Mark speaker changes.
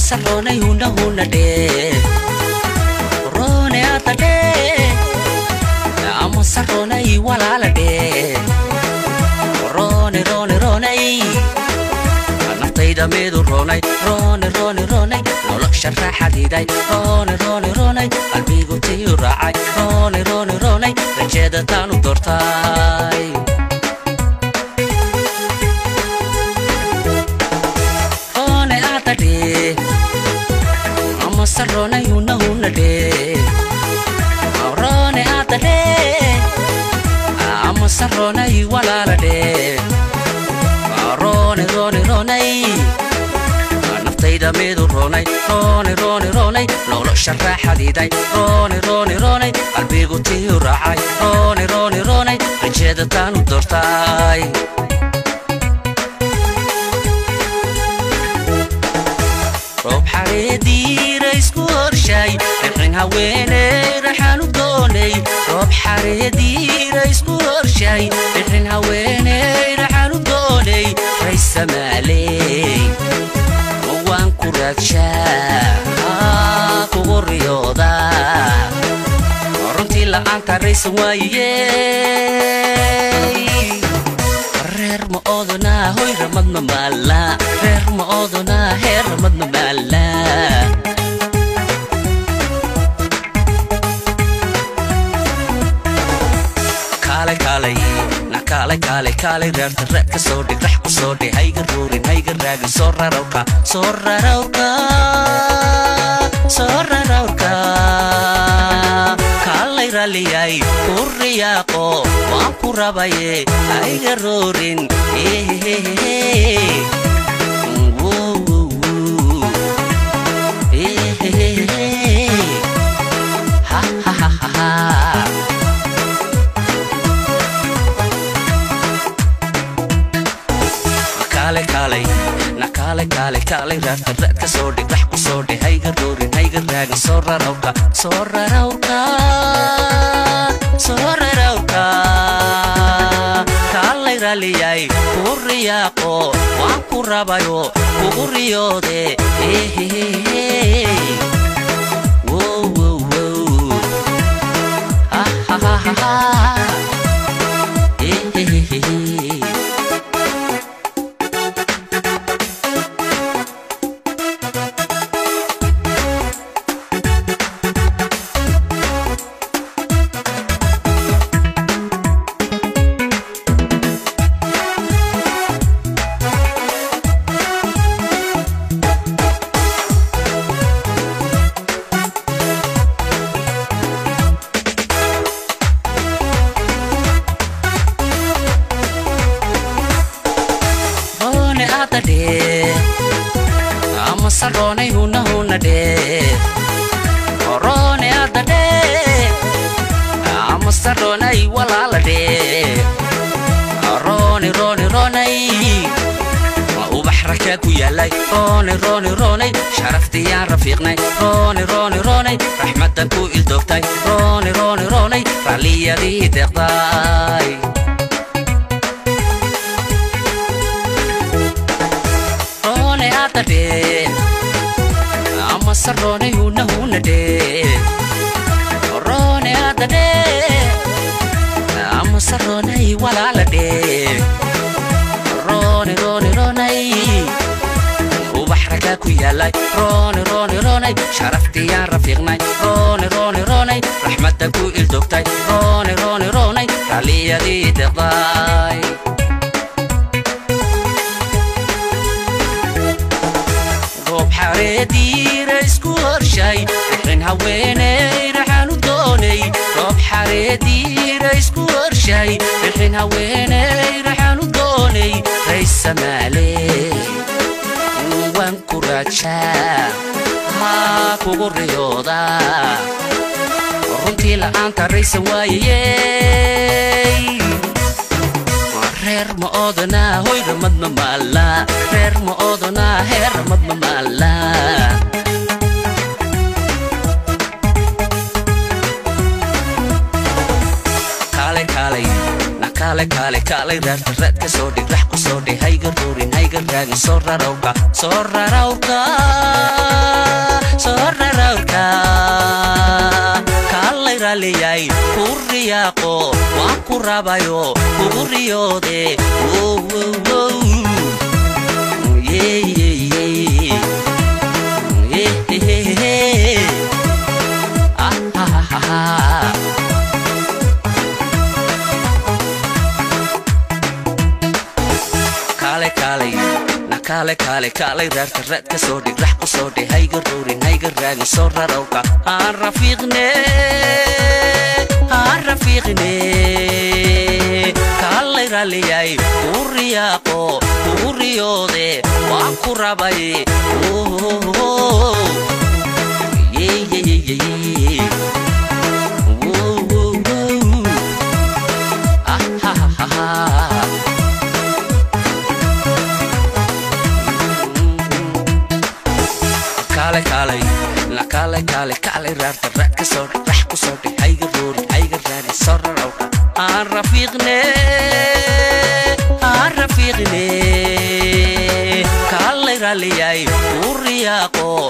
Speaker 1: sarrona huna huna de rone ata de amo sarrona I walala de rone rone rone naftayda meedu ronay rone rone rone nolosha raaxadiiday rone rone rone qalbigu tii raacay rone rone rone rajada taanu doortay rone ata de amo sarrona huna huna de rone ata de amo sarrona I walala de rone rone rone naftayda meedu ronay rone rone rone nolosha raaxadiiday rone rone rone qalbigu tii raacay rone rone rone rajada taanu doortay roob xareediira isku horshay rixin haweeney raxaanu doonay roob xareediira isku horshay rixin haweeney raxaanu doonay raysamaaley waan ku raadshaa kugu riyooda runtii la'aanta raysan waayey reer ma oodana hoy ramad ma maala reer ma oodana heer ramad ma maala kaalay kaalay na kaalay kaalay kaalay reerta reer ka soo dhig rax ku soo dhig hayga ruurin hayga raagin soo rarawka soo rarawka soo rarawka kaalay raliyay kuriyaaqo waan ku rabaye hayga ruurin ha ha ha ha kaalay kaalay na kaalay kaalay kaalay reerta reer ka soo dhig rax ku soo dhig hayga ruurin hayga raagin soo rarawka soo rarawka soo rarawka kaalay raliyay kuriyaaqo waan ku rabayo kugu riyoode wow wow wow ha ha ha ha amo sarrona huna huna de rone ata de amo sarrona I walala de rone rone rone وبحرك ku yaalay rone rone rone sharaftiyaan rafiiqnay rone rone rone raxmadan ku ildoogtay rone rone rone raliyadii deeqday de amo sarrona huna huna de rone ata de amo sarrona I walala de rone rone rone وبحرك ku yaalay rone rone rone sharaftiyaan rafiiqnay rone rone rone raxmadan ku ildoogtay rone rone rone raliyadii deeqday xareediira isku horshay rixin haweeney raxaanu doonay roob xareediira isku horshay rixin haweeney raxaanu doonay raysamaaley waan ku raadshaa kugu riyooda runtii la'aanta raysan waayey reer ma oodana hoy ramad ma maala reer ma oodana heer ramad ma maala kaalay kaalay na كالي كالي كالي رات كسودي رح كسودي هيجر دورين هيجر راجي صورة روكا صورة روكا صورة روكا كالي رالي جاي كورياكو وانكورابايو كوريو دي كالي كالي كالي رات كسودي رح كسودي هيجر دورين هيجر راجي صورة روكا رفيقني كالي رالي جاي كورياكو كوريو دي وانكوراباي كالي كالي لا كالي كالي كالي رات كسودي رح كسودي هيجر دورين هيجر راجي صورة روكا رفيقني كالي رالي جاي كورياكو